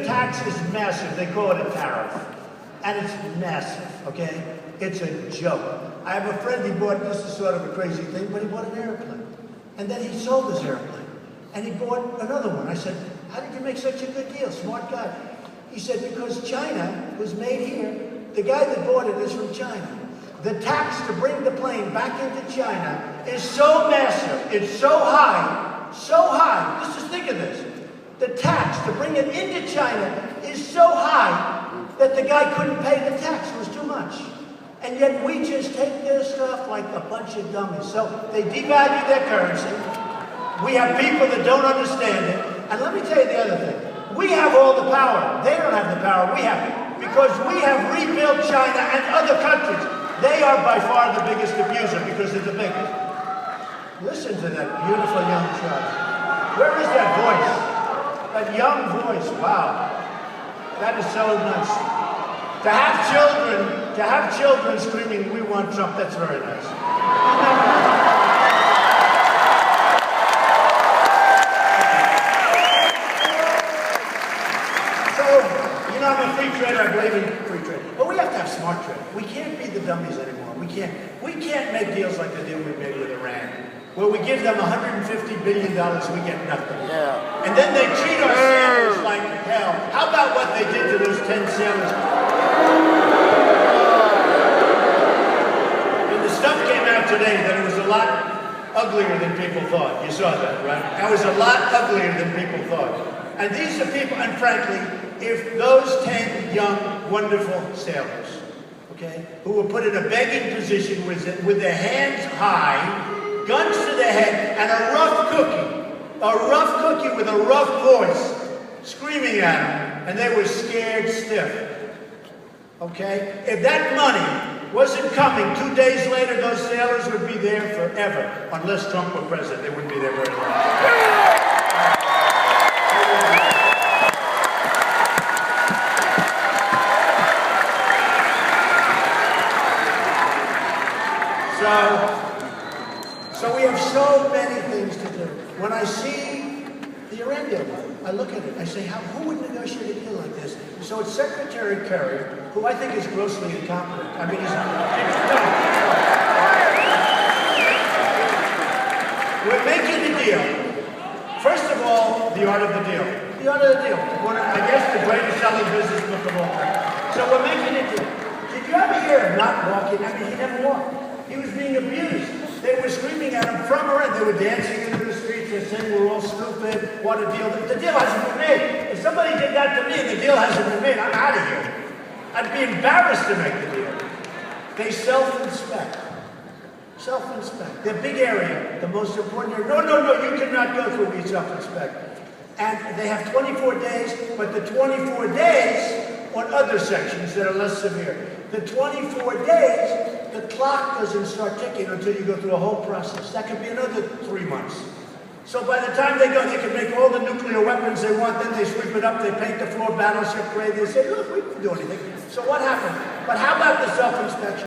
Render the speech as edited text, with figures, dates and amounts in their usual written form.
tax is massive. They call it a tariff. And it's massive, okay? It's a joke. I have a friend, he bought, this is sort of a crazy thing, but he bought an airplane. And then he sold his airplane. And he bought another one. I said, how did you make such a good deal? Smart guy. He said, because China was made here. The guy that bought it is from China. The tax to bring the plane back into China is so massive, it's so high, let's just think of this. The tax to bring it into China is so high that the guy couldn't pay the tax, it was too much. And yet we just take their stuff like a bunch of dummies. So they devalue their currency. We have people that don't understand it. And let me tell you the other thing. We have all the power. They don't have the power, we have it. Because we have rebuilt China and other countries. They are by far the biggest abuser because they're the biggest. Listen to that beautiful young child. Where is that voice? That young voice, wow. That is so nice. To have children screaming, we want Trump, that's very nice. I'm a free trader, I believe in free trade. But we have to have smart trade. We can't be the dummies anymore. We can't make deals like the deal we made with Iran, where we give them $150 billion, we get nothing. Yeah. And then they treat our sailors like hell. How about what they did to those 10 sailors? And the stuff came out today that it was a lot uglier than people thought. You saw that, right? That was a lot uglier than people thought. And these are people, and frankly, if those 10 young, wonderful sailors, okay, who were put in a begging position with their hands high, guns to their head, and a rough cookie with a rough voice screaming at them, and they were scared stiff, okay? If that money wasn't coming 2 days later, those sailors would be there forever, unless Trump were president. They wouldn't be there very long. So we have so many things to do. When I see the Iran deal, I look at it, I say, who would negotiate a deal like this? So it's Secretary Kerry, who I think is grossly incompetent. I mean, we're making the deal. First of all, the art of the deal. The art of the deal. I guess the greatest selling business book of all time. So we're making a deal. Did you ever hear him not walking? I mean, he never walked. He was being abused. They were screaming at him from Iran. They were dancing into the streets. They're saying we're all stupid. What a deal. The deal hasn't been made. If somebody did that to me and the deal hasn't been made, I'm out of here. I'd be embarrassed to make the deal. They self-inspect. Self-inspect. Their big area, the most important area. No, you cannot go through we self-inspect. And they have 24 days, but the 24 days on other sections that are less severe. The 24 days, the clock doesn't start ticking until you go through the whole process. That could be another 3 months. So by the time they go, they can make all the nuclear weapons they want, then they sweep it up, they paint the floor, battleship grade, they say, look, we didn't do anything. So what happened? But how about the self-inspection?